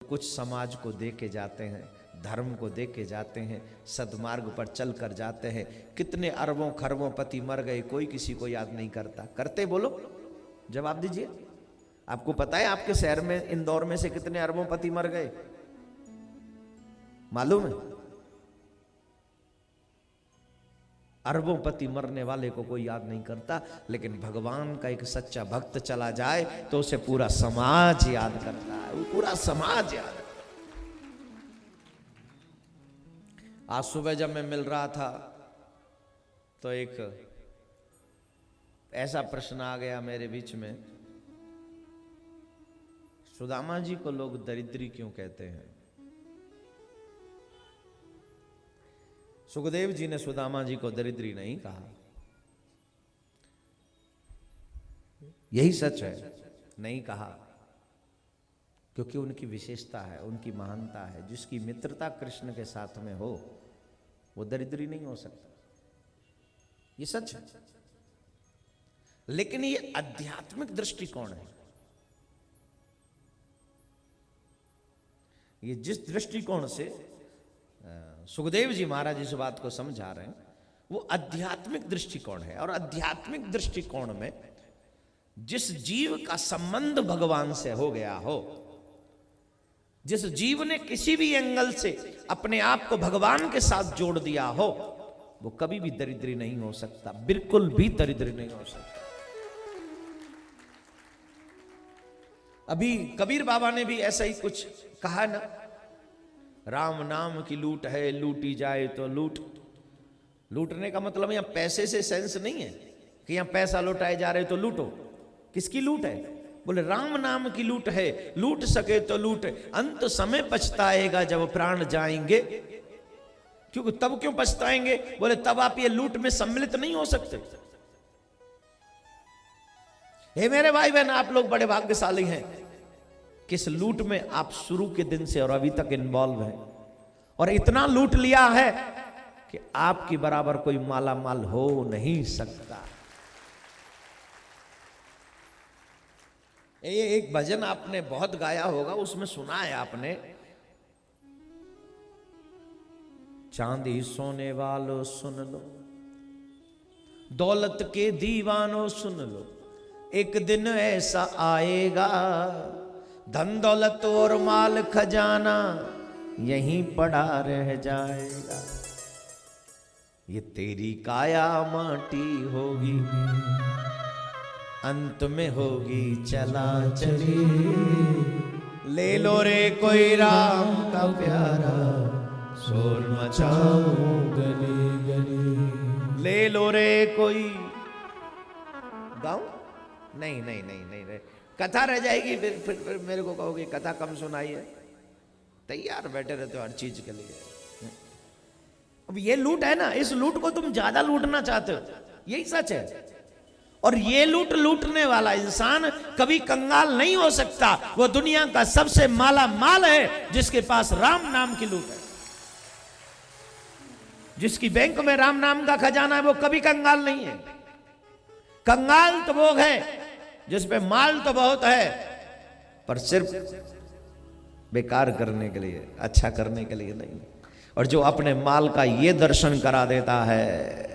कुछ समाज को दे के जाते हैं, धर्म को दे के जाते हैं, सद्मार्ग पर चल कर जाते हैं। कितने अरबों खरबों पति मर गए, कोई किसी को याद नहीं करता। करते बोलो, जवाब दीजिए। आपको पता है आपके शहर में, इंदौर में से कितने अरबों पति मर गए? मालूम है? अरबों पति मरने वाले को कोई याद नहीं करता, लेकिन भगवान का एक सच्चा भक्त चला जाए तो उसे पूरा समाज याद करता है, वो पूरा समाज याद। आज सुबह जब मैं मिल रहा था तो एक ऐसा प्रश्न आ गया मेरे बीच में, सुदामा जी को लोग दरिद्री क्यों कहते हैं? सुखदेव जी ने सुदामा जी को दरिद्री नहीं कहा, यही सच है, नहीं कहा, क्योंकि उनकी विशेषता है, उनकी महानता है। जिसकी मित्रता कृष्ण के साथ में हो वो दरिद्री नहीं हो सकता, ये सच है। लेकिन ये आध्यात्मिक दृष्टिकोण है। ये जिस दृष्टिकोण से सुखदेव जी महाराज इस बात को समझा रहे हैं वो आध्यात्मिक दृष्टिकोण है। और आध्यात्मिक दृष्टिकोण में जिस जीव का संबंध भगवान से हो गया हो, जिस जीव ने किसी भी एंगल से अपने आप को भगवान के साथ जोड़ दिया हो, वो कभी भी दरिद्री नहीं हो सकता, बिल्कुल भी दरिद्री नहीं हो सकता। अभी कबीर बाबा ने भी ऐसा ही कुछ कहा ना, राम नाम की लूट है, लूटी जाए तो लूट। लूटने का मतलब यहां पैसे से सेंस नहीं है कि यहां पैसा लुटाए जा रहे तो लूटो। किसकी लूट है? बोले राम नाम की लूट है, लूट सके तो लूट, अंत समय पछताएगा जब प्राण जाएंगे। क्योंकि तब क्यों पछताएंगे? बोले तब आप ये लूट में सम्मिलित नहीं हो सकते। हे मेरे भाई बहन, आप लोग बड़े भाग्यशाली हैं, किस लूट में आप शुरू के दिन से और अभी तक इन्वॉल्व हैं, और इतना लूट लिया है कि आपकी बराबर कोई माला माल हो नहीं सकता। ये एक भजन आपने बहुत गाया होगा, उसमें सुना है आपने, चांदी सोने वालों सुन लो, दौलत के दीवानों सुन लो, एक दिन ऐसा आएगा धन दौलत और माल खजाना यहीं पड़ा रह जाएगा। ये तेरी काया माटी होगी, अंत में होगी चला चली। ले लो रे कोई राम का प्यारा, शोर मचाओ गली गली। ले लो रे कोई, गाऊं? नहीं नहीं नहीं नहीं, नहीं। कथा रह जाएगी, फिर मेरे को कहोगे कथा कम सुनाई है। तैयार बैठे रहते हो हर चीज के लिए। अब ये लूट है ना, इस लूट को तुम ज्यादा लूटना चाहते हो, यही सच है। और ये लूट लूटने वाला इंसान कभी कंगाल नहीं हो सकता। वो दुनिया का सबसे माला माल है जिसके पास राम नाम की लूट है। जिसकी बैंक में राम नाम का खजाना है वो कभी कंगाल नहीं है। कंगाल तो वो है जिसपे माल तो बहुत है पर सिर्फ बेकार करने के लिए, अच्छा करने के लिए नहीं। और जो अपने माल का ये दर्शन करा देता है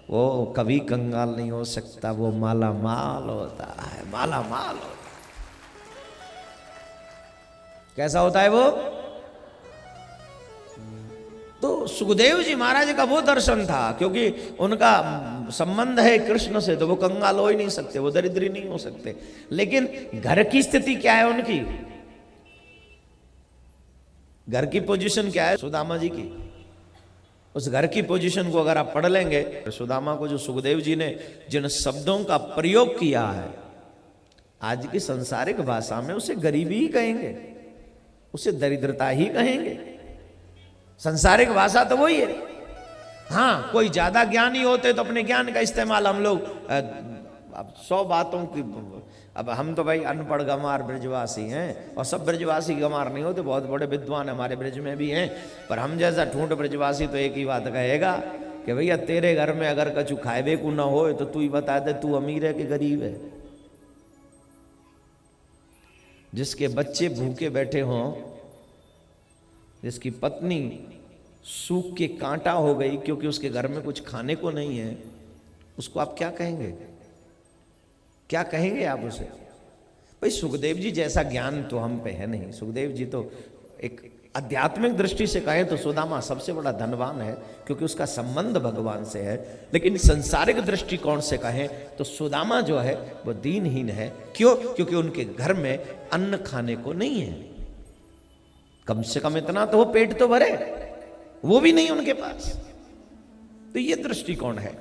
वो कभी कंगाल नहीं हो सकता, वो माला माल होता है, माला माल होता है। कैसा होता है वो? तो सुखदेव जी महाराज का वो दर्शन था, क्योंकि उनका संबंध है कृष्ण से, तो वो कंगाल हो ही नहीं सकते, वो दरिद्री नहीं हो सकते। लेकिन घर की स्थिति क्या है उनकी? घर की पोजीशन क्या है सुदामा जी की? उस घर की पोजीशन को अगर आप पढ़ लेंगे, सुदामा को जो सुखदेव जी ने जिन शब्दों का प्रयोग किया है, आज की संसारिक भाषा में उसे गरीबी ही कहेंगे, उसे दरिद्रता ही कहेंगे। संसारिक भाषा तो वही है। हाँ, कोई ज्यादा ज्ञानी होते तो अपने ज्ञान का इस्तेमाल हम लोग अब 100 बातों की, अब हम तो भाई अनपढ़ गंवार ब्रजवासी हैं, और सब ब्रजवासी गंवार नहीं होते, बहुत बड़े विद्वान हमारे ब्रज में भी हैं। पर हम जैसा ठूंठ ब्रजवासी तो एक ही बात कहेगा कि भैया तेरे घर में अगर कछु खाएबे को ना हो तो तू ही बता दे तू अमीर है कि गरीब है। जिसके बच्चे भूखे बैठे हों जिसकी पत्नी सूख के कांटा हो गई क्योंकि उसके घर में कुछ खाने को नहीं है, उसको आप क्या कहेंगे? क्या कहेंगे आप उसे? भाई सुखदेव जी जैसा ज्ञान तो हम पे है नहीं। सुखदेव जी तो एक आध्यात्मिक दृष्टि से कहें तो सुदामा सबसे बड़ा धनवान है क्योंकि उसका संबंध भगवान से है, लेकिन संसारिक दृष्टिकोण से कहें तो सुदामा जो है वो दीनहीन है। क्यों? क्योंकि उनके घर में अन्न खाने को नहीं है। कम से कम इतना तो वो पेट तो भरे, वो भी नहीं उनके पास। तो ये दृष्टिकोण है।